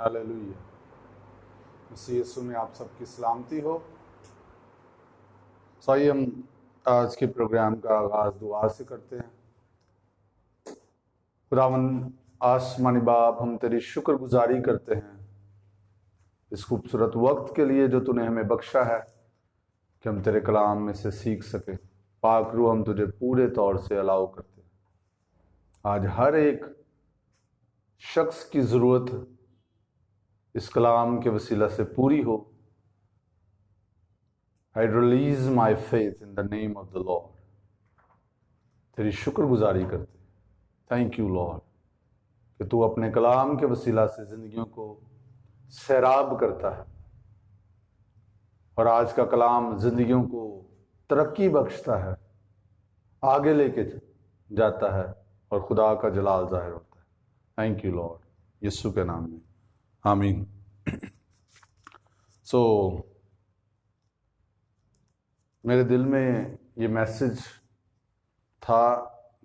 Hallelujah. मसीह यीशु में आप सबकी सलामती हो। सही, हम आज के प्रोग्राम का आगाज दुआ से करते हैं। खुदावन आसमानी बाप, हम तेरी शुक्रगुजारी करते हैं इस खूबसूरत वक्त के लिए जो तूने हमें बख्शा है कि हम तेरे कलाम में से सीख सके। पाक रूह, हम तुझे पूरे तौर से अलाउ करते हैं। आज हर एक शख्स की ज़रूरत इस कलाम के वसीला से पूरी हो। I release my faith in the name of the Lord. तेरी शुक्रगुजारी करते। थैंक यू लॉर्ड कि तू अपने कलाम के वसीला से जिंदगियों को सैराब करता है और आज का कलाम जिंदगियों को तरक्की बख्शता है, आगे लेके जाता है और खुदा का जलाल जाहिर होता है। थैंक यू लॉर्ड, यीशु के नाम में आमीन। मेरे दिल में ये मैसेज था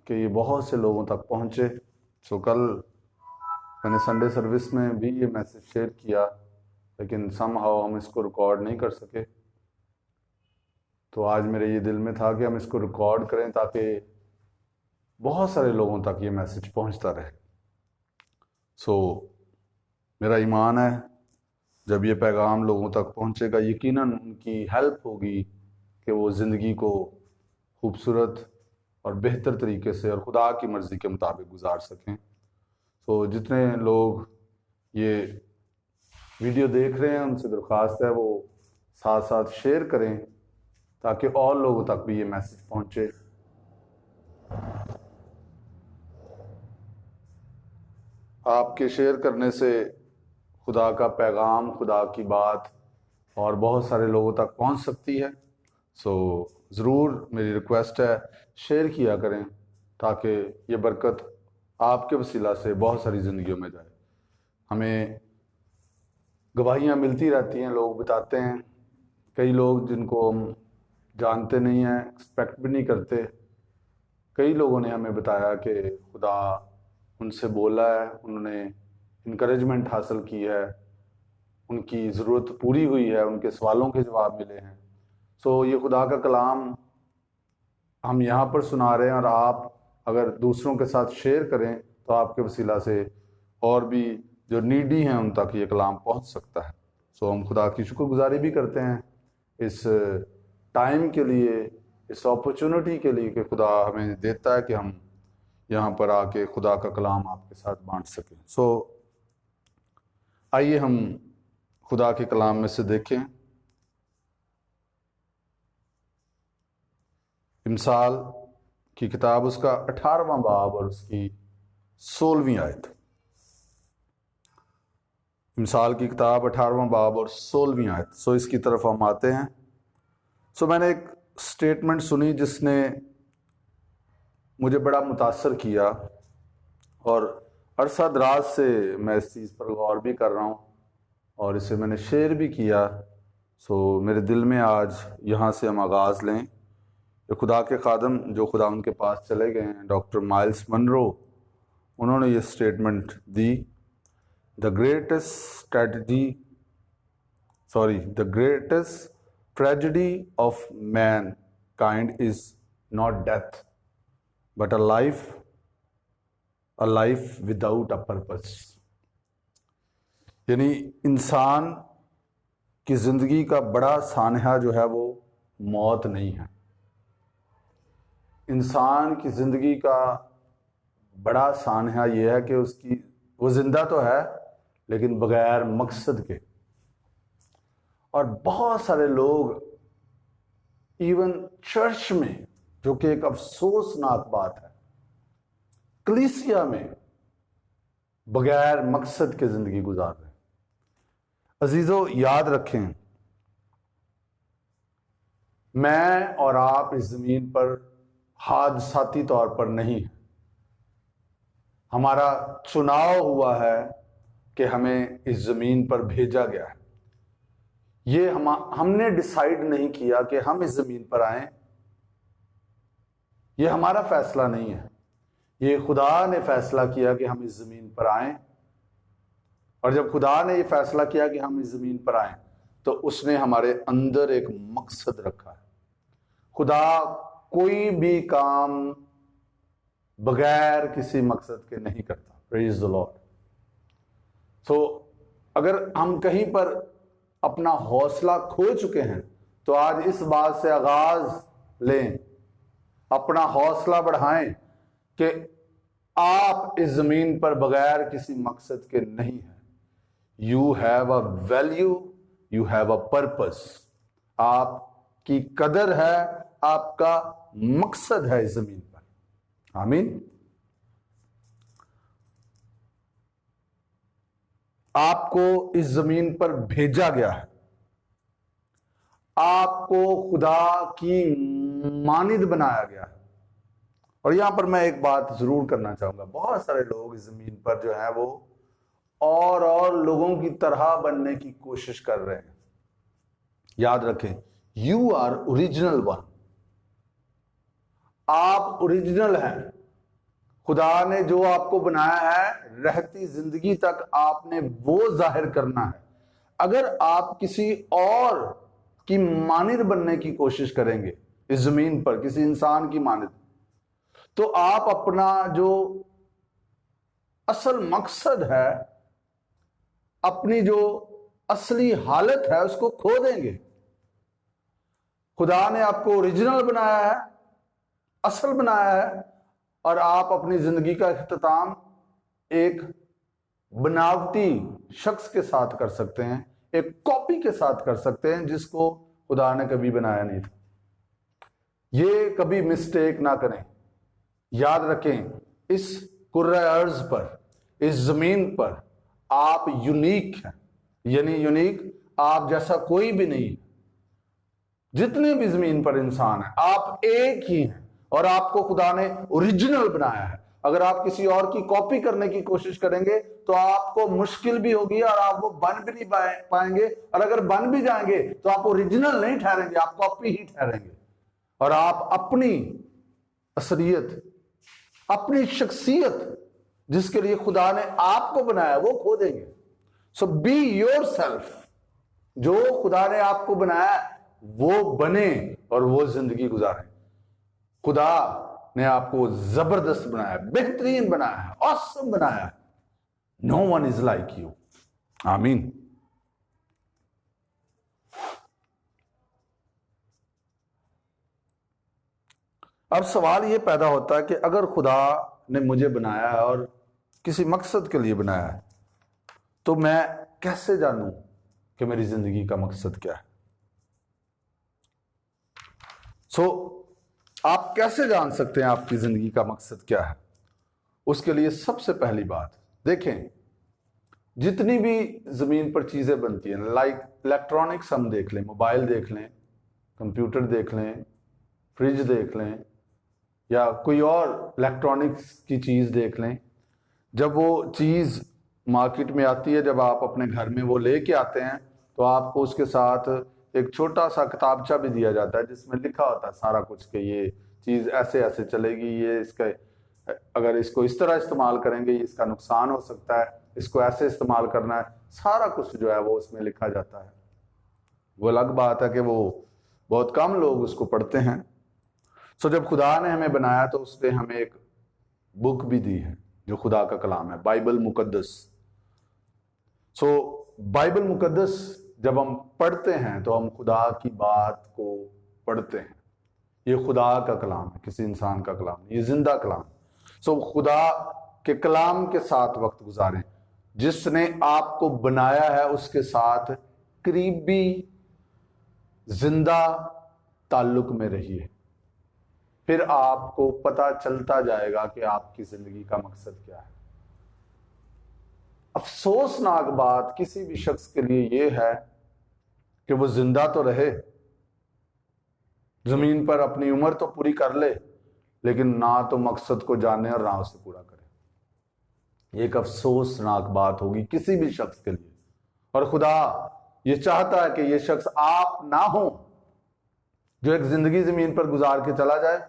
कि ये बहुत से लोगों तक पहुँचे। कल मैंने संडे सर्विस में भी ये मैसेज शेयर किया, लेकिन समहाउ हम इसको रिकॉर्ड नहीं कर सके। तो आज मेरे ये दिल में था कि हम इसको रिकॉर्ड करें ताकि बहुत सारे लोगों तक ये मैसेज पहुंचता रहे। मेरा ईमान है जब ये पैगाम लोगों तक पहुंचेगा, यकीनन उनकी हेल्प होगी कि वो ज़िंदगी को खूबसूरत और बेहतर तरीके से और खुदा की मर्ज़ी के मुताबिक गुजार सकें। जितने लोग ये वीडियो देख रहे हैं उनसे दरख्वास्त है वो साथ साथ शेयर करें ताकि और लोगों तक भी ये मैसेज पहुंचे। आपके शेयर करने से खुदा का पैगाम, खुदा की बात और बहुत सारे लोगों तक पहुंच सकती है। ज़रूर मेरी रिक्वेस्ट है, शेयर किया करें ताकि ये बरकत आपके वसीला से बहुत सारी ज़िंदगियों में जाए। हमें गवाहियाँ मिलती रहती हैं, लोग बताते हैं, कई लोग जिनको हम जानते नहीं हैं, एक्सपेक्ट भी नहीं करते। कई लोगों ने हमें बताया कि खुदा उनसे बोला है, उन्होंने इनकरेजमेंट हासिल की है, उनकी ज़रूरत पूरी हुई है, उनके सवालों के जवाब मिले हैं। ये खुदा का कलाम हम यहाँ पर सुना रहे हैं और आप अगर दूसरों के साथ शेयर करें तो आपके वसीला से और भी जो नीडी हैं उन तक ये कलाम पहुँच सकता है। हम खुदा की शुक्रगुजारी भी करते हैं इस टाइम के लिए, इस अपॉर्चुनिटी के लिए कि खुदा हमें देता है कि हम यहाँ पर आके खुदा का कलाम आपके साथ बांट सकें। आइए हम खुदा के कलाम में से देखें। मिसाल की किताब उसका 18वां बाब और उसकी 16वीं आयत। मिसाल की किताब 18वां बाब और 16वीं आयत। इसकी तरफ हम आते हैं। मैंने एक स्टेटमेंट सुनी जिसने मुझे बड़ा मुतासर किया और अरसा दराज से मैं इस चीज़ पर गौर भी कर रहा हूँ और इसे मैंने शेयर भी किया। मेरे दिल में आज यहाँ से हम आगाज़ लें। ये खुदा के खादम जो खुदा उनके पास चले गए हैं, डॉक्टर माइल्स मनरो, उन्होंने ये statement the, the greatest tragedy of man kind is not death but a life without a purpose. यानी इंसान की जिंदगी का बड़ा सानहा जो है वो मौत नहीं है। इंसान की ज़िंदगी का बड़ा सानहा यह है कि वो ज़िंदा तो है लेकिन बगैर मकसद के। और बहुत सारे लोग इवन चर्च में, जो कि एक अफसोसनाक बात है, कलीसिया में बगैर मकसद के ज़िंदगी गुजार रहे हैं। अजीज़ों, याद रखें, मैं और आप इस ज़मीन पर हादसाती तौर पर नहीं है। हमारा चुनाव हुआ है कि हमें इस ज़मीन पर भेजा गया है। ये हमने डिसाइड नहीं किया कि हम इस ज़मीन पर आए। ये हमारा फैसला नहीं है, ये खुदा ने फैसला किया कि हम इस ज़मीन पर आए और जब खुदा ने ये फैसला किया कि हम इस जमीन पर आए, तो उसने हमारे अंदर एक मकसद रखा है। खुदा कोई भी काम बगैर किसी मकसद के नहीं करता। Praise the Lord. सो अगर हम कहीं पर अपना हौसला खो चुके हैं, तो आज इस बात से आगाज लें, अपना हौसला बढ़ाएं कि आप इस जमीन पर बगैर किसी मकसद के नहीं हैं। You have a value, you have a purpose. आपकी कदर है, आपका मकसद है इस जमीन पर। आमीन। आपको इस जमीन पर भेजा गया है, आपको खुदा की मानिद बनाया गया है। और यहां पर मैं एक बात जरूर करना चाहूंगा, बहुत सारे लोग इस जमीन पर जो है वो और लोगों की तरह बनने की कोशिश कर रहे हैं। याद रखें, यू आर ओरिजिनल वन। आप ओरिजिनल हैं। खुदा ने जो आपको बनाया है, रहती जिंदगी तक आपने वो जाहिर करना है। अगर आप किसी और की मानिद बनने की कोशिश करेंगे इस जमीन पर, किसी इंसान की मानिद, तो आप अपना जो असल मकसद है, अपनी जो असली हालत है, उसको खो देंगे। खुदा ने आपको ओरिजिनल बनाया है, असल बनाया है, और आप अपनी जिंदगी का इख्तिताम एक बनावटी शख्स के साथ कर सकते हैं, एक कॉपी के साथ कर सकते हैं, जिसको खुदा ने कभी बनाया नहीं था। ये कभी मिस्टेक ना करें। याद रखें, इस कुर्रे अर्ज पर, इस जमीन पर आप यूनिक हैं। यानी यूनिक, आप जैसा कोई भी नहीं है। जितने भी जमीन पर इंसान है, आप एक ही हैं, और आपको खुदा ने ओरिजिनल बनाया है। अगर आप किसी और की कॉपी करने की कोशिश करेंगे, तो आपको मुश्किल भी होगी और आप वो बन भी नहीं पाएंगे। और अगर बन भी जाएंगे, तो आप ओरिजिनल नहीं ठहरेंगे, आप कॉपी ही ठहरेंगे। और आप अपनी असलियत, अपनी शख्सियत, जिसके लिए खुदा ने आपको बनाया, वो खो देंगे। सो बी योरसेल्फ। जो खुदा ने आपको बनाया वो बने और वो जिंदगी गुजारें। खुदा ने आपको जबरदस्त बनाया, बेहतरीन बनाया है, ऑसम बनाया है। No one is like you. आमीन। अब सवाल ये पैदा होता है कि अगर खुदा ने मुझे बनाया है और किसी मकसद के लिए बनाया है, तो मैं कैसे जानूं कि मेरी जिंदगी का मकसद क्या है? आप कैसे जान सकते हैं आपकी जिंदगी का मकसद क्या है? उसके लिए सबसे पहली बात देखें, जितनी भी जमीन पर चीजें बनती हैं, लाइक इलेक्ट्रॉनिक्स हम देख लें, मोबाइल देख लें, कंप्यूटर देख लें, फ्रिज देख लें, या कोई और इलेक्ट्रॉनिक्स की चीज देख लें। जब वो चीज मार्केट में आती है, जब आप अपने घर में वो लेके आते हैं, तो आपको उसके साथ एक छोटा सा किताबचा भी दिया जाता है, जिसमें लिखा होता है सारा कुछ कि ये चीज ऐसे ऐसे चलेगी, ये इसका अगर इसको इस तरह इस्तेमाल करेंगे ये इसका नुकसान हो सकता है, इसको ऐसे इस्तेमाल करना है, सारा कुछ जो है वो उसमें लिखा जाता है। वो अलग बात है कि वो बहुत कम लोग उसको पढ़ते हैं। जब खुदा ने हमें बनाया, तो उसने हमें एक बुक भी दी है जो खुदा का कलाम है, बाइबल मुकद्दस। बाइबल मुकद्दस जब हम पढ़ते हैं, तो हम खुदा की बात को पढ़ते हैं। ये खुदा का कलाम है, किसी इंसान का कलाम नहीं, ये जिंदा कलाम। खुदा के कलाम के साथ वक्त गुजारें। जिसने आपको बनाया है उसके साथ करीबी जिंदा ताल्लुक में रहिए, फिर आपको पता चलता जाएगा कि आपकी जिंदगी का मकसद क्या है। अफसोसनाक बात किसी भी शख्स के लिए यह है कि वो जिंदा तो रहे, जमीन पर अपनी उम्र तो पूरी कर ले, लेकिन ना तो मकसद को जाने और ना उसे पूरा करे। एक अफसोसनाक बात होगी किसी भी शख्स के लिए। और खुदा ये चाहता है कि ये शख्स आप ना हो, जो एक जिंदगी जमीन पर गुजार के चला जाए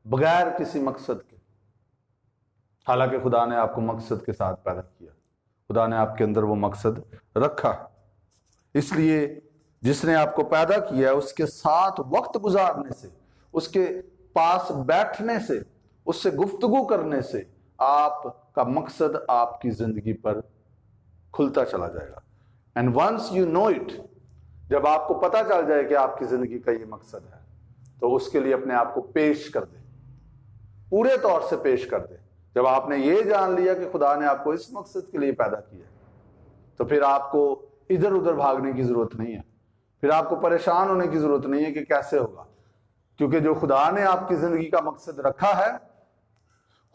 बगैर किसी मकसद के। हालांकि खुदा ने आपको मकसद के साथ पैदा किया। खुदा ने आपके अंदर वो मकसद रखा है। इसलिए जिसने आपको पैदा किया है उसके साथ वक्त गुजारने से, उसके पास बैठने से, उससे गुफ्तगू करने से आपका मकसद आपकी जिंदगी पर खुलता चला जाएगा। And once you know it, जब आपको पता चल जाए कि आपकी जिंदगी का ये मकसद है, तो उसके लिए अपने आप को पेश कर दे, पूरे तौर से पेश कर दे। जब आपने ये जान लिया कि खुदा ने आपको इस मकसद के लिए पैदा किया, तो फिर आपको इधर उधर भागने की जरूरत नहीं है, फिर आपको परेशान होने की जरूरत नहीं है कि कैसे होगा, क्योंकि जो खुदा ने आपकी जिंदगी का मकसद रखा है,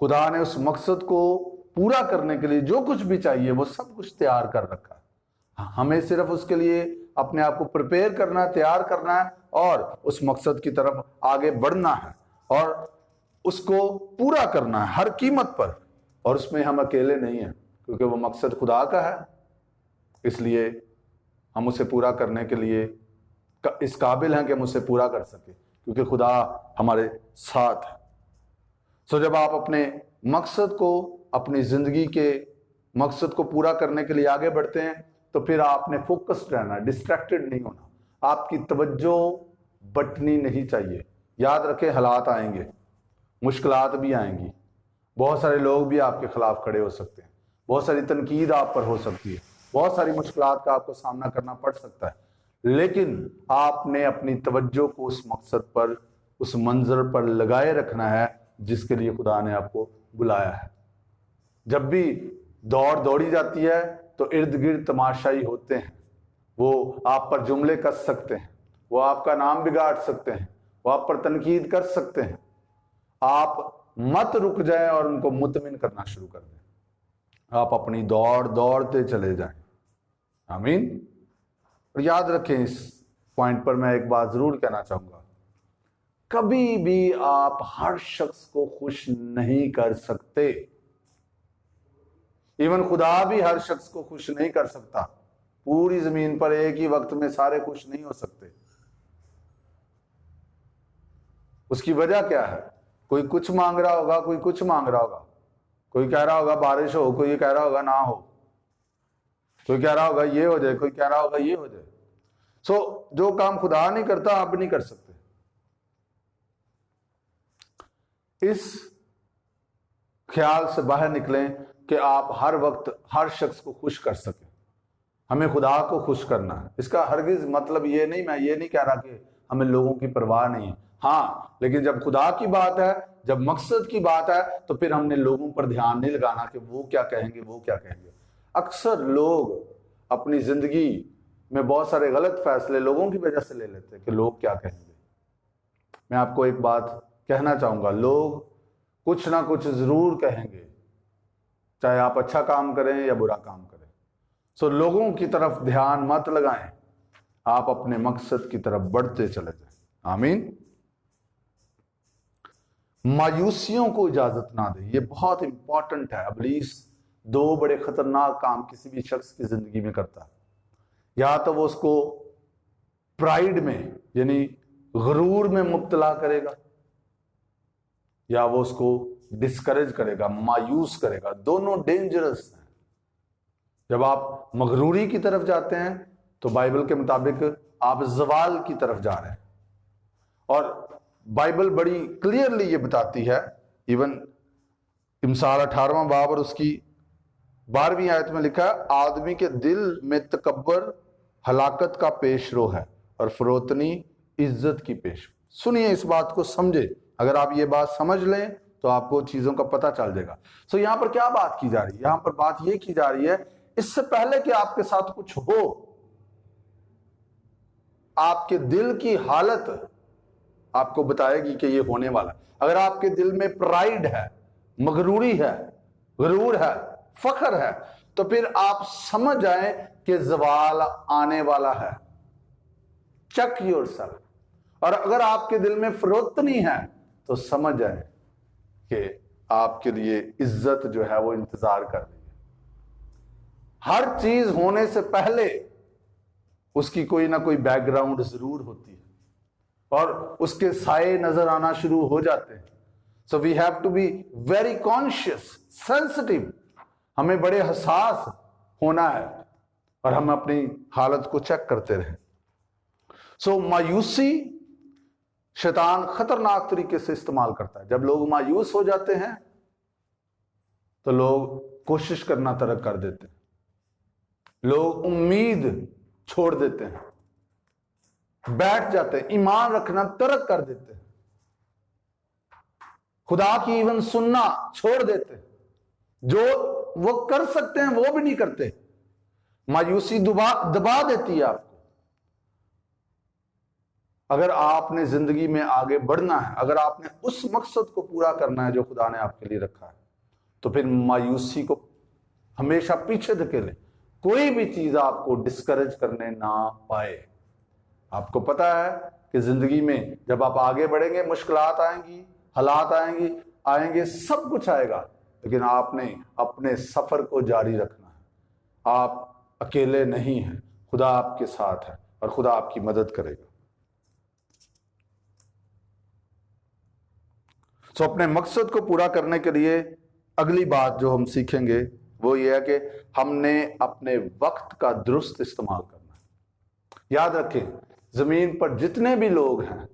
खुदा ने उस मकसद को पूरा करने के लिए जो कुछ भी चाहिए वो सब कुछ तैयार कर रखा है। हमें सिर्फ उसके लिए अपने आप को प्रिपेयर करना है, तैयार करना है और उस मकसद की तरफ आगे बढ़ना है और उसको पूरा करना है हर कीमत पर। और उसमें हम अकेले नहीं हैं, क्योंकि वो मकसद खुदा का है, इसलिए हम उसे पूरा करने के लिए इस काबिल हैं कि हम उसे पूरा कर सके, क्योंकि खुदा हमारे साथ है। सो जब आप अपने मकसद को, अपनी जिंदगी के मकसद को पूरा करने के लिए आगे बढ़ते हैं, तो फिर आपने फोकस्ड रहना, डिस्ट्रैक्टेड नहीं होना, आपकी तवज्जो बटनी नहीं चाहिए। याद रखें, हालात आएंगे, मुश्किलात भी आएंगी, बहुत सारे लोग भी आपके खिलाफ खड़े हो सकते हैं, बहुत सारी तनकीद आप पर हो सकती है, बहुत सारी मुश्किलात का आपको सामना करना पड़ सकता है, लेकिन आपने अपनी तवज्जो को उस मकसद पर, उस मंजर पर लगाए रखना है जिसके लिए खुदा ने आपको बुलाया है। जब भी दौड़ दौड़ी जाती है तो इर्द गिर्द तमाशाई होते हैं, वो आप पर जुमले कस सकते हैं, वो आपका नाम बिगाड़ सकते हैं, वो आप पर तनकीद कर सकते हैं। आप मत रुक जाएं और उनको मुतमिन करना शुरू कर दें। आप अपनी दौड़ दौड़ते चले जाएं। आमीन। और याद रखें, इस पॉइंट पर मैं एक बात जरूर कहना चाहूंगा, कभी भी आप हर शख्स को खुश नहीं कर सकते। इवन खुदा भी हर शख्स को खुश नहीं कर सकता। पूरी जमीन पर एक ही वक्त में सारे खुश नहीं हो सकते। उसकी वजह क्या है? कोई कुछ मांग रहा होगा, कोई कुछ मांग रहा होगा, कोई कह रहा होगा बारिश हो, कोई ये कह रहा होगा ना हो, कोई कह रहा होगा ये हो जाए, कोई कह रहा होगा ये हो जाए। सो जो काम खुदा नहीं करता, आप नहीं कर सकते। इस ख्याल से बाहर निकलें कि आप हर वक्त हर शख्स को खुश कर सकें। हमें खुदा को खुश करना है। इसका हरगिज मतलब ये नहीं, मैं ये नहीं कह रहा कि हमें लोगों की परवाह नहीं है। हाँ, लेकिन जब खुदा की बात है, जब मकसद की बात है, तो फिर हमने लोगों पर ध्यान नहीं लगाना कि वो क्या कहेंगे, वो क्या कहेंगे। अक्सर लोग अपनी जिंदगी में बहुत सारे गलत फैसले लोगों की वजह से ले लेते हैं कि लोग क्या कहेंगे। मैं आपको एक बात कहना चाहूंगा, लोग कुछ ना कुछ जरूर कहेंगे, चाहे आप अच्छा काम करें या बुरा काम करें। सो लोगों की तरफ ध्यान मत लगाएं, आप अपने मकसद की तरफ बढ़ते चले जाएं। आमीन। मायूसियों को इजाजत ना दें, ये बहुत इंपॉर्टेंट है। इब्लीस दो बड़े खतरनाक काम किसी भी शख्स की जिंदगी में करता है। या तो वो उसको प्राइड में, यानी गुरूर में मुब्तला करेगा, या वो उसको डिस्करेज करेगा, मायूस करेगा। दोनों डेंजरस हैं। जब आप मगरूरी की तरफ जाते हैं तो बाइबल के मुताबिक आप जवाल की तरफ जा रहे हैं। और बाइबल बड़ी क्लियरली ये बताती है, इवन इमसाल 18वां बाब और उसकी 12वीं आयत में लिखा है, आदमी के दिल में तकब्बर हलाकत का पेशरो है और फरोतनी इज्जत की पेश। सुनिए, इस बात को समझे। अगर आप ये बात समझ लें तो आपको चीजों का पता चल जाएगा। सो यहां पर क्या बात की जा रही है? यहां पर बात यह की जा रही है, इससे पहले कि आपके साथ कुछ हो, आपके दिल की हालत आपको बताएगी कि ये होने वाला है। अगर आपके दिल में प्राइड है, मगरूरी है, गुरूर है, फख्र है, तो फिर आप समझ जाएं कि ज़वाल आने वाला है। Check yourself. और अगर आपके दिल में फरोतनी है तो समझ जाएं कि आपके लिए इज्जत जो है वो इंतजार कर रही है। हर चीज होने से पहले उसकी कोई ना कोई बैकग्राउंड जरूर होती है और उसके साए नजर आना शुरू हो जाते हैं। So we have to be very conscious, sensitive. हमें बड़े हसास होना है और हम अपनी हालत को चेक करते रहें। सो मायूसी शैतान खतरनाक तरीके से इस्तेमाल करता है। जब लोग मायूस हो जाते हैं तो लोग कोशिश करना तर्क कर देते हैं, लोग उम्मीद छोड़ देते हैं, बैठ जाते हैं, ईमान रखना तर्क कर देते हैं, खुदा की इवन सुनना छोड़ देते हैं, जो वो कर सकते हैं वो भी नहीं करते। मायूसी दबा देती है आपको। अगर आपने जिंदगी में आगे बढ़ना है, अगर आपने उस मकसद को पूरा करना है जो खुदा ने आपके लिए रखा है, तो फिर मायूसी को हमेशा पीछे धकेले। कोई भी चीज आपको डिस्करेज करने ना पाए। आपको पता है कि जिंदगी में जब आप आगे बढ़ेंगे मुश्किलात आएंगी, हालात आएंगे, सब कुछ आएगा, लेकिन आपने अपने सफर को जारी रखना है। आप अकेले नहीं हैं, खुदा आपके साथ है और खुदा आपकी मदद करेगा। तो अपने मकसद को पूरा करने के लिए अगली बात जो हम सीखेंगे वो ये है कि हमने अपने वक्त का दुरुस्त इस्तेमाल करना है। याद रखें, जमीन पर जितने भी लोग हैं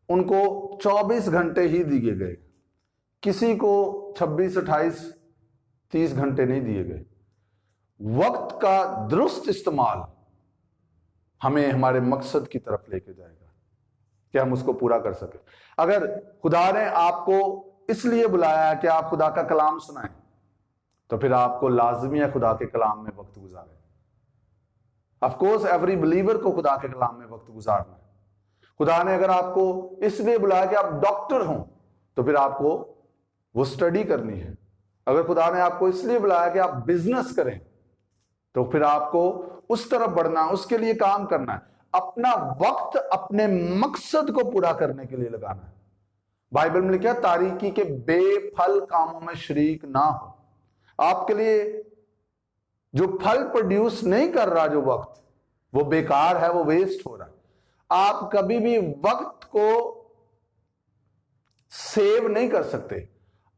उनको 24 घंटे ही दिए गए, किसी को 26, 28, 30 घंटे नहीं दिए गए। वक्त का दुरुस्त इस्तेमाल हमें हमारे मकसद की तरफ लेके जाएगा कि हम उसको पूरा कर सके। अगर खुदा ने आपको इसलिए बुलाया है कि आप खुदा का कलाम सुनाएं, तो फिर आपको लाजमी है खुदा के कलाम में वक्त गुजारें। ऑफ कोर्स एवरी बिलीवर को खुदा के कलाम में वक्त गुजारना है। खुदा ने अगर आपको इसलिए बुलाया कि आप डॉक्टर हों, तो फिर आपको वो स्टडी करनी है। अगर खुदा ने आपको इसलिए बुलाया कि आप बिजनेस करें, तो फिर आपको उस तरफ बढ़ना, उसके लिए काम करना है। अपना वक्त अपने मकसद को पूरा करने के लिए लगाना है। बाइबल में लिखा है, तारीकी के बेफल कामों में शरीक ना हो। आपके लिए जो फल प्रोड्यूस नहीं कर रहा जो वक्त, वो बेकार है, वो वेस्ट हो रहा है। आप कभी भी वक्त को सेव नहीं कर सकते।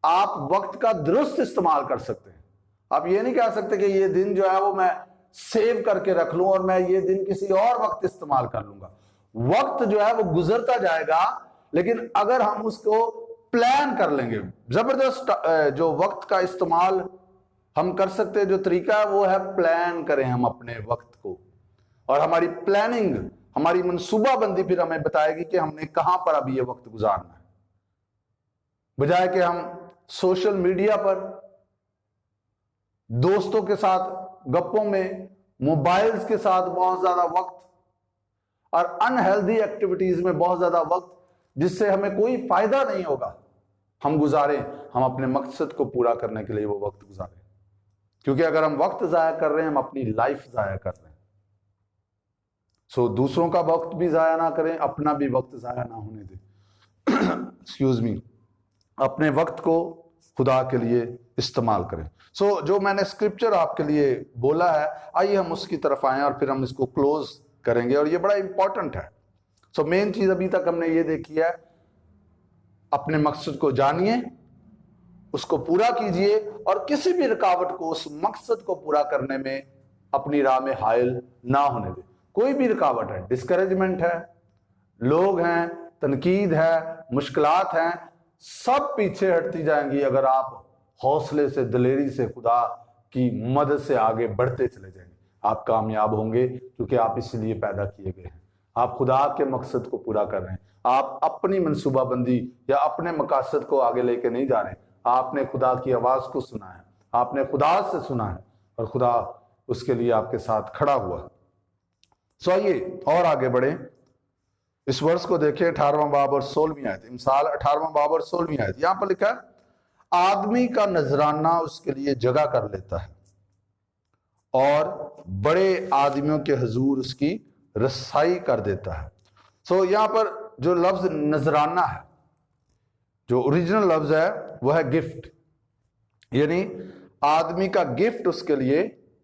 आप वक्त का दुरुस्त इस्तेमाल कर सकते हैं। आप ये नहीं कह सकते कि ये दिन जो है वो मैं सेव करके रख लूं और मैं ये दिन किसी और वक्त इस्तेमाल कर लूंगा। वक्त जो है वो गुजरता जाएगा, लेकिन अगर हम उसको प्लान कर लेंगे, जबरदस्त जो वक्त का इस्तेमाल हम कर सकते हैं, जो तरीका है वो है प्लान करें हम अपने वक्त को। और हमारी प्लानिंग, हमारी मनसूबाबंदी फिर हमें बताएगी कि हमने कहां पर अभी ये वक्त गुजारना है। बजाय कि हम सोशल मीडिया पर दोस्तों के साथ गप्पों में, मोबाइल्स के साथ बहुत ज्यादा वक्त और अनहेल्दी एक्टिविटीज में बहुत ज्यादा वक्त, जिससे हमें कोई फायदा नहीं होगा, हम गुजारें। हम अपने मकसद को पूरा करने के लिए वो वक्त गुजारें। क्योंकि अगर हम वक्त जाया कर रहे हैं, हम अपनी लाइफ जाया कर रहे हैं। सो दूसरों का वक्त भी जाया ना करें, अपना भी वक्त जाया ना होने दें। Excuse me. अपने वक्त को खुदा के लिए इस्तेमाल करें। सो जो मैंने स्क्रिप्चर आपके लिए बोला है, आइए हम उसकी तरफ आए और फिर हम इसको क्लोज करेंगे, और ये बड़ा इंपॉर्टेंट है। सो मेन चीज अभी तक हमने ये देखी है, अपने मकसद को जानिए, उसको पूरा कीजिए और किसी भी रुकावट को उस मकसद को पूरा करने में अपनी राह में हायल ना होने दें। कोई भी रुकावट है, डिस्करेजमेंट है, लोग हैं, तनकीद है, मुश्किलात हैं, सब पीछे हटती जाएंगी अगर आप हौसले से, दिलेरी से, खुदा की मदद से आगे बढ़ते चले जाएंगे। आप कामयाब होंगे, क्योंकि आप इसलिए पैदा किए गए हैं। आप खुदा के मकसद को पूरा कर रहे हैं। आप अपनी मनसूबाबंदी या अपने मकासद को आगे लेके नहीं जा रहे। आपने खुदा की आवाज को सुना है, आपने खुदा से सुना है और खुदा उसके लिए आपके साथ खड़ा हुआ। सो आइए और आगे बढ़े। इस वर्ष को देखें, 18वां बाब और 16वीं आयत। मिसाल 18वां बाब और 16वीं आयत। यहां पर लिखा है, आदमी का नजराना उसके लिए जगह कर लेता है और बड़े आदमियों के हुजूर उसकी रसाई कर देता है। सो यहां पर जो लफ्ज नजराना है, जो ओरिजिनल लफ्ज है वह है गिफ्ट, यानी आदमी का गिफ्ट उसके लिए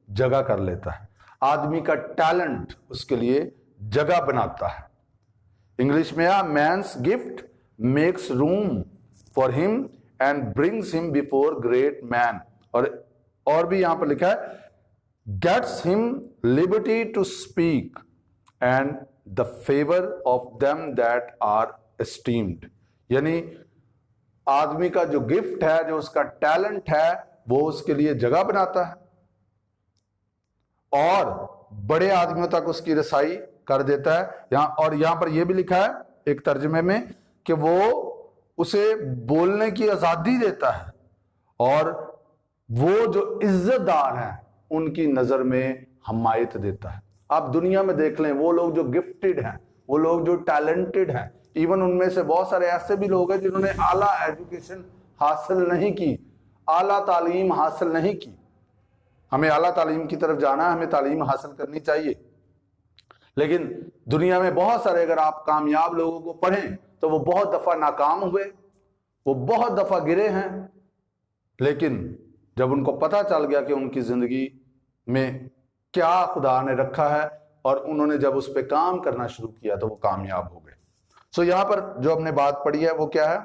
जगह कर लेता है। आदमी का टैलेंट उसके लिए जगह बनाता है। इंग्लिश में है, man's gift makes room for him and brings him before great man. और और भी यहां पर लिखा है gets him liberty to speak and the favour of them that are esteemed. यानी आदमी का जो गिफ्ट है, जो उसका टैलेंट है, वो उसके लिए जगह बनाता है और बड़े आदमियों तक उसकी रसाई कर देता है। और यहां पर यह भी लिखा है एक तर्जुमे में कि वो उसे बोलने की आजादी देता है और वो जो इज्जतदार हैं उनकी नजर में हमायत देता है। आप दुनिया में देख लें, वो लोग जो गिफ्टेड हैं, वो लोग जो टैलेंटेड हैं, इवन उनमें से बहुत सारे ऐसे भी लोग हैं जिन्होंने आला एजुकेशन हासिल नहीं की, आला तालीम हासिल नहीं की। हमें आला तालीम की तरफ जाना है, हमें तालीम हासिल करनी चाहिए, लेकिन दुनिया में बहुत सारे अगर आप कामयाब लोगों को पढ़ें तो वो बहुत दफा नाकाम हुए, वो बहुत दफा गिरे हैं, लेकिन जब उनको पता चल गया कि उनकी जिंदगी में क्या खुदा ने रखा है और उन्होंने जब उस पर काम करना शुरू किया तो वो कामयाब हो गए। सो यहां पर जो हमने बात पढ़ी है वो क्या है?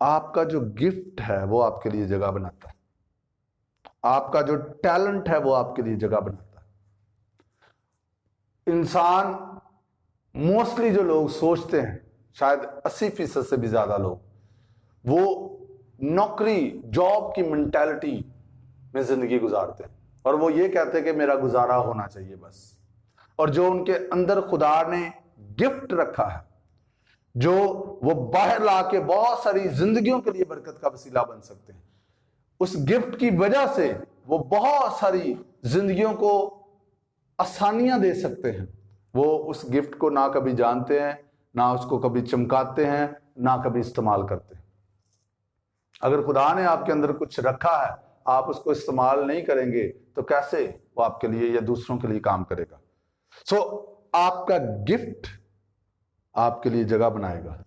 आपका जो गिफ्ट है वो आपके लिए जगह बनाता है, आपका जो टैलेंट है वो आपके लिए जगह बनाता है। इंसान मोस्टली जो लोग सोचते हैं, शायद 80% से भी ज्यादा लोग, वो नौकरी जॉब की मेंटालिटी में जिंदगी गुजारते हैं और वो ये कहते हैं कि मेरा गुजारा होना चाहिए बस। और जो उनके अंदर खुदा ने गिफ्ट रखा है, जो वो बाहर लाके बहुत सारी जिंदगियों के लिए बरकत का वसीला बन सकते हैं, उस गिफ्ट की वजह से वो बहुत सारी जिंदगियों को आसानियां दे सकते हैं। वो उस गिफ्ट को ना कभी जानते हैं, ना उसको कभी चमकाते हैं, ना कभी इस्तेमाल करते हैं। अगर खुदा ने आपके अंदर कुछ रखा है, आप उसको इस्तेमाल नहीं करेंगे तो कैसे वो आपके लिए या दूसरों के लिए काम करेगा? सो आपका गिफ्ट आपके लिए जगह बनाएगा।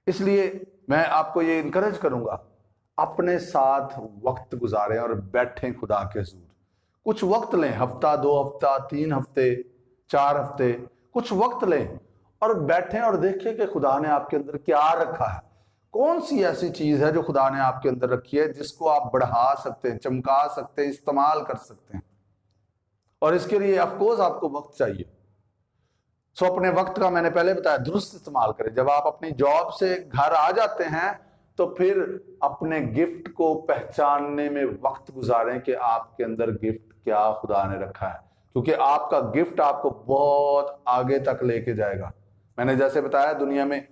इसलिए मैं आपको ये इनकरेज करूंगा, अपने साथ वक्त गुजारें और बैठें खुदा के हुजूर। कुछ वक्त लें, हफ्ता, 2 हफ्ता, 3 हफ्ते, 4 हफ्ते, कुछ वक्त लें और बैठें और देखें कि खुदा ने आपके अंदर क्या रखा है। कौन सी ऐसी चीज है जो खुदा ने आपके अंदर रखी है जिसको आप बढ़ा सकते हैं, चमका सकते हैं, इस्तेमाल कर सकते हैं। और इसके लिए ऑफकोर्स आपको वक्त चाहिए। सो अपने वक्त का मैंने पहले बताया दुरुस्त इस्तेमाल करें। जब आप अपनी जॉब से घर आ जाते हैं तो फिर अपने गिफ्ट को पहचानने में वक्त गुजारें कि आपके अंदर गिफ्ट क्या खुदा ने रखा है, क्योंकि आपका गिफ्ट आपको बहुत आगे तक लेके जाएगा। मैंने जैसे बताया, दुनिया में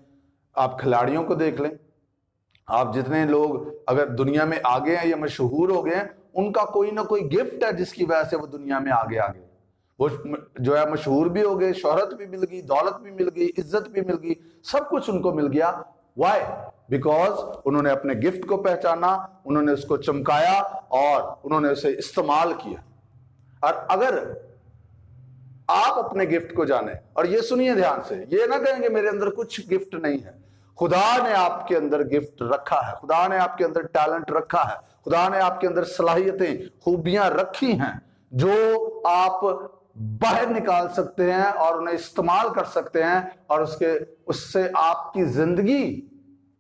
आप खिलाड़ियों को देख लें, आप जितने लोग अगर दुनिया में आगे हैं या मशहूर हो गए हैं, उनका कोई ना कोई गिफ्ट है जिसकी वजह से वो दुनिया में आगे आ गए। वो जो है मशहूर भी हो गए, शोहरत भी मिल गई, दौलत भी मिल गई, इज्जत भी मिल गई, सब कुछ उनको मिल गया। वाई? बिकॉज उन्होंने अपने गिफ्ट को पहचाना, उन्होंने उसको चमकाया और उन्होंने उसे इस्तेमाल किया। और अगर आप अपने गिफ्ट को जाने, और ये सुनिए ध्यान से, ये ना कहेंगे मेरे अंदर कुछ गिफ्ट नहीं है। खुदा ने आपके अंदर गिफ्ट रखा है, खुदा ने आपके अंदर टैलेंट रखा है, खुदा ने आपके अंदर सलाहियतें, खूबियां रखी हैं जो आप बाहर निकाल सकते हैं और उन्हें इस्तेमाल कर सकते हैं, और उससे आपकी जिंदगी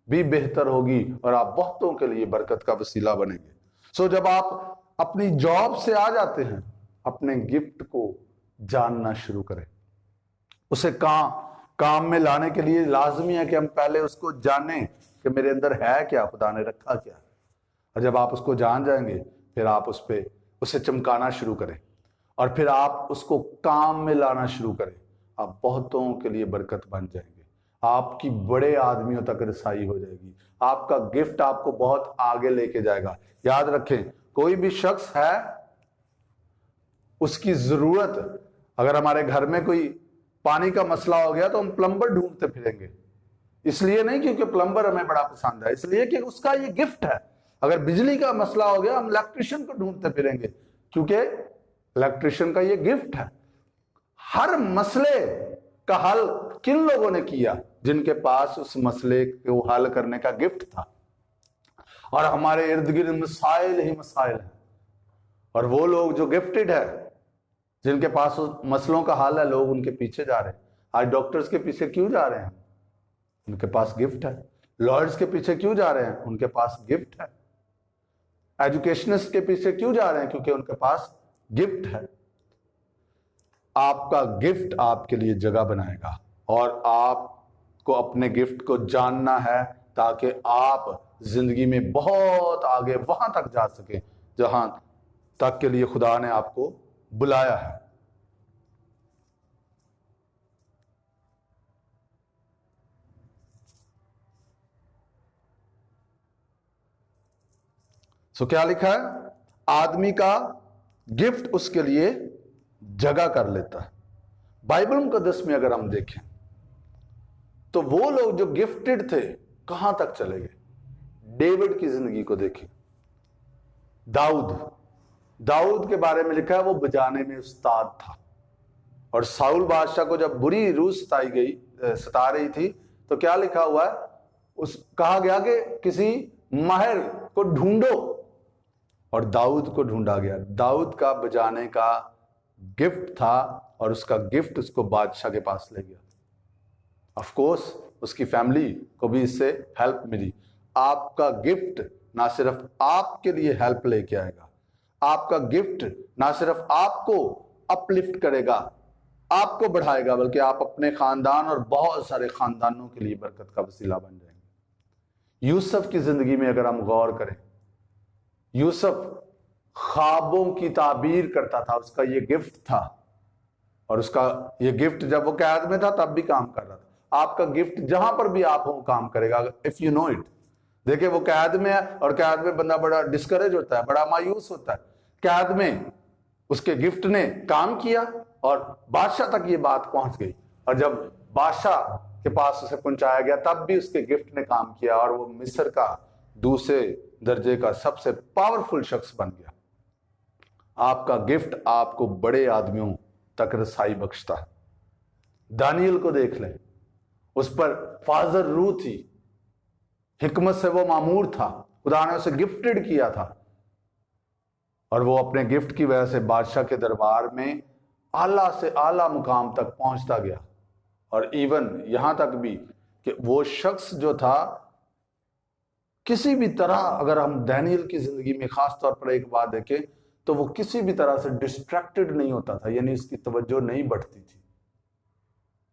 भी बेहतर होगी और आप बहुतों के लिए बरकत का वसीला बनेंगे। सो जब आप अपनी जॉब से आ जाते हैं, अपने गिफ्ट को जानना शुरू करें। उसे काम में लाने के लिए लाजमी है कि हम पहले उसको जानें कि मेरे अंदर है क्या, खुदा ने रखा क्या। और जब आप उसको जान जाएंगे, फिर आप उसे चमकाना शुरू करें और फिर आप उसको काम में लाना शुरू करें। आप बहुतों के लिए बरकत बन जाएंगे, आपकी बड़े आदमियों तक रसाई हो जाएगी, आपका गिफ्ट आपको बहुत आगे लेके जाएगा। याद रखें, कोई भी शख्स है, उसकी जरूरत, अगर हमारे घर में कोई पानी का मसला हो गया तो हम प्लम्बर ढूंढते फिरेंगे, इसलिए नहीं क्योंकि प्लम्बर हमें बड़ा पसंद है, इसलिए कि उसका ये गिफ्ट है। अगर बिजली का मसला हो गया, हम इलेक्ट्रिशियन को ढूंढते फिरेंगे क्योंकि इलेक्ट्रिशियन का ये गिफ्ट है। हर मसले का हल किन लोगों ने किया? जिनके पास उस मसले को हल करने का गिफ्ट था। और हमारे इर्द गिर्द मसाइल ही मसाइल हैं, और वो लोग जो गिफ्टेड है, जिनके पास उस मसलों का हल है, लोग उनके पीछे जा रहे हैं। आज डॉक्टर्स के पीछे क्यों जा रहे हैं? उनके पास गिफ्ट है। लॉयर्स के पीछे क्यों जा रहे हैं? उनके पास गिफ्ट है। एजुकेशनिस्ट के पीछे क्यों जा रहे हैं? क्योंकि उनके पास गिफ्ट है। आपका गिफ्ट आपके लिए जगह बनाएगा और आपको अपने गिफ्ट को जानना है ताकि आप जिंदगी में बहुत आगे वहां तक जा सके जहां तक के लिए खुदा ने आपको बुलाया है। क्या लिखा है? आदमी का गिफ्ट उसके लिए जगह कर लेता है। बाइबल मुकद्दस में अगर हम देखें तो वो लोग जो गिफ्टेड थे कहां तक चले गए? डेविड की जिंदगी को देखें। दाऊद के बारे में लिखा है वो बजाने में उस्ताद था। और साउल बादशाह को जब बुरी रूह सता रही थी तो क्या लिखा हुआ है? कहा गया कि किसी माहिर को ढूंढो, और दाऊद को ढूंढा गया। दाऊद का बजाने का गिफ्ट था और उसका गिफ्ट उसको बादशाह के पास ले गया। ऑफ कोर्स उसकी फैमिली को भी इससे हेल्प मिली। आपका गिफ्ट ना सिर्फ आपके लिए हेल्प लेके आएगा, आपका गिफ्ट ना सिर्फ आपको अपलिफ्ट करेगा, आपको बढ़ाएगा, बल्कि आप अपने खानदान और बहुत सारे खानदानों के लिए बरकत का वसीला बन जाएंगे। यूसुफ की जिंदगी में अगर हम गौर करें, यूसुफ ख्वाबों की ताबीर करता था, उसका ये गिफ्ट था। और उसका ये गिफ्ट जब वो कैद में था तब भी काम कर रहा था। आपका गिफ्ट जहां पर भी आप हो काम करेगा, इफ यू नो इट। देखिए वो कैद में है और कैद में बंदा बड़ा डिस्करेज होता है, बड़ा मायूस होता है। कैद में उसके गिफ्ट ने काम किया और बादशाह तक ये बात पहुंच गई, और जब बादशाह के पास उसे पहुंचाया गया तब भी उसके गिफ्ट ने काम किया और वो मिस्र का दूसरे दर्जे का सबसे पावरफुल शख्स बन गया। आपका गिफ्ट आपको बड़े आदमियों तक रसाई बख्शता है। दानियल को देख लें, उस पर फाजर रूह थी, हिकमत से वो मामूर था, खुदा ने उसे गिफ्टेड किया था और वो अपने गिफ्ट की वजह से बादशाह के दरबार में आला से आला मुकाम तक पहुंचता गया। और इवन यहां तक भी कि वो शख्स जो था, किसी भी तरह अगर हम दानियल की जिंदगी में खास तौर पर एक बात देखें तो वो किसी भी तरह से डिस्ट्रैक्टेड नहीं होता था, यानी उसकी तवज्जो नहीं बढ़ती थी।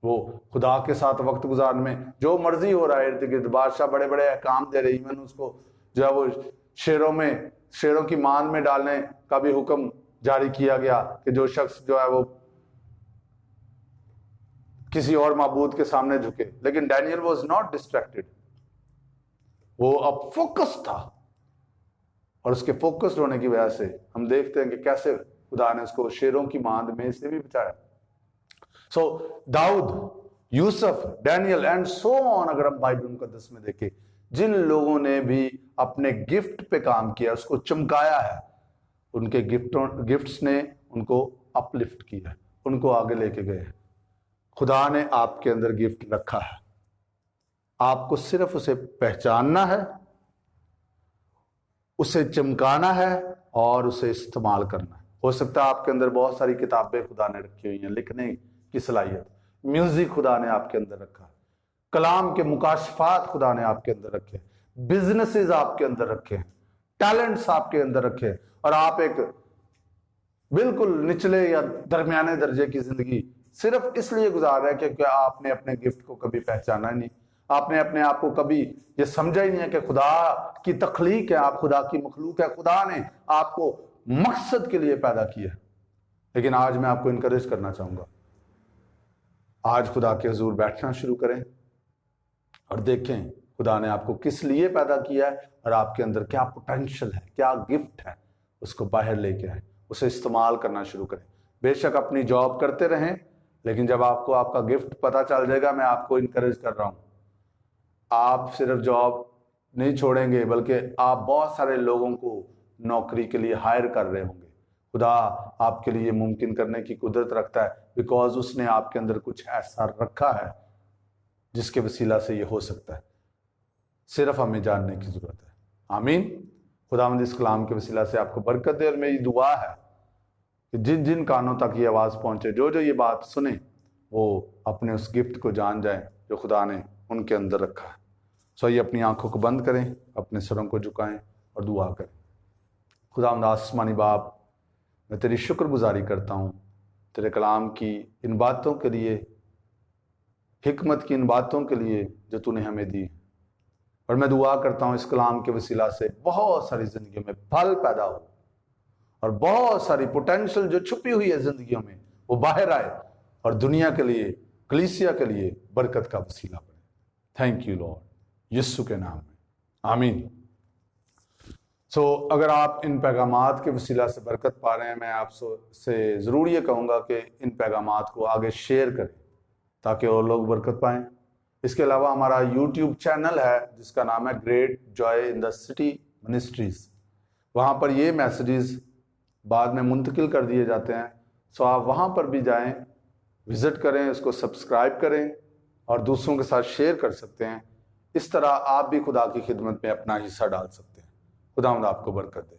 वो खुदा के साथ वक्त गुजारने में जो मर्जी हो रहा है, इर्द गिर्द बादशाह बड़े बड़े अहकाम दे रहे, इवन उसको जो है वो शेरों की मान में डालने का भी हुक्म जारी किया गया कि जो शख्स जो है वो किसी और माबूद के सामने झुके। लेकिन डैनियल वाज नॉट डिस्ट्रैक्टेड, वो अब फोकस था, और उसके फोकस्ड होने की वजह से हम देखते हैं कि कैसे खुदा ने उसको शेरों की मांद में से भी बचाया। So Daud, Yusuf, Daniel and so on, अगर हम बाइबल मुकद्दस में देखें, जिन लोगों ने भी अपने गिफ्ट पे काम किया, उसको चमकाया है, उनके गिफ्ट्स ने उनको अपलिफ्ट किया, उनको आगे लेके गए। खुदा ने आपके अंदर गिफ्ट रखा है, आपको सिर्फ उसे पहचानना है, उसे चमकाना है और उसे इस्तेमाल करना है। हो सकता है आपके अंदर बहुत सारी किताबें खुदा ने रखी हुई हैं, लिखने की सलाहियत, म्यूजिक खुदा ने आपके अंदर रखा है, कलाम के मुकाशफात खुदा ने आपके अंदर रखे, बिजनेसेस आपके अंदर रखे हैं, टैलेंट्स आपके अंदर रखे हैं, और आप एक बिल्कुल निचले या दरमियाने दर्जे की जिंदगी सिर्फ इसलिए गुजार रहे हैं क्योंकि आपने अपने गिफ्ट को कभी पहचाना नहीं, आपने अपने आप को कभी ये समझा ही नहीं है कि खुदा की तख्लीक है, आप खुदा की मखलूक है, खुदा ने आपको मकसद के लिए पैदा किया। लेकिन आज मैं आपको इनकरेज करना चाहूंगा, आज खुदा के हुजूर बैठना शुरू करें और देखें खुदा ने आपको किस लिए पैदा किया है और आपके अंदर क्या पोटेंशियल है, क्या गिफ्ट है, उसको बाहर लेके आए, उसे इस्तेमाल करना शुरू करें। बेशक अपनी जॉब करते रहें, लेकिन जब आपको आपका गिफ्ट पता चल जाएगा, मैं आपको इनकरेज कर रहा हूं, आप सिर्फ जॉब नहीं छोड़ेंगे बल्कि आप बहुत सारे लोगों को नौकरी के लिए हायर कर रहे होंगे। खुदा आपके लिए मुमकिन करने की कुदरत रखता है, बिकॉज उसने आपके अंदर कुछ ऐसा रखा है जिसके वसीला से ये हो सकता है। सिर्फ हमें जानने की जरूरत है। आमीन। खुदावंद इस कलाम के वसीला से आपको बरकत दे, और मेरी दुआ है कि जिन जिन कानों तक ये आवाज़ पहुंचे, जो जो ये बात सुने, वो अपने उस गिफ्ट को जान जाएं जो खुदा ने उनके अंदर रखा है। सो ये अपनी आंखों को बंद करें, अपने सरों को झुकाएं और दुआ करें। खुदावंद आसमानी बाप, मैं तेरी शुक्रगुजारी करता हूँ तेरे कलाम की इन बातों के लिए, हिकमत की इन बातों के लिए जो तूने हमें दी। और मैं दुआ करता हूँ इस कलाम के वसीला से बहुत सारी जिंदगियों में फल पैदा हो और बहुत सारी पोटेंशियल जो छुपी हुई है जिंदगियों में वो बाहर आए और दुनिया के लिए, कलीसिया के लिए बरकत का वसीला बने। थैंक यू लॉर्ड, यीशु के नाम में आमीन। अगर आप इन पैगामात के वसीला से बरकत पा रहे हैं, मैं आपसे ज़रूर ये कहूँगा कि इन पैगामात को आगे शेयर करें ताकि और लोग बरकत पाएं। इसके अलावा हमारा YouTube चैनल है जिसका नाम है great joy in the city ministries. वहाँ पर ये मैसेजेस बाद में मुंतकिल कर दिए जाते हैं। आप वहाँ पर भी जाएं, विजिट करें, उसको सब्सक्राइब करें और दूसरों के साथ शेयर कर सकते हैं। इस तरह आप भी खुदा की खिदमत में अपना हिस्सा डाल सकते हैं। खुदावंद आपको बरकत दे।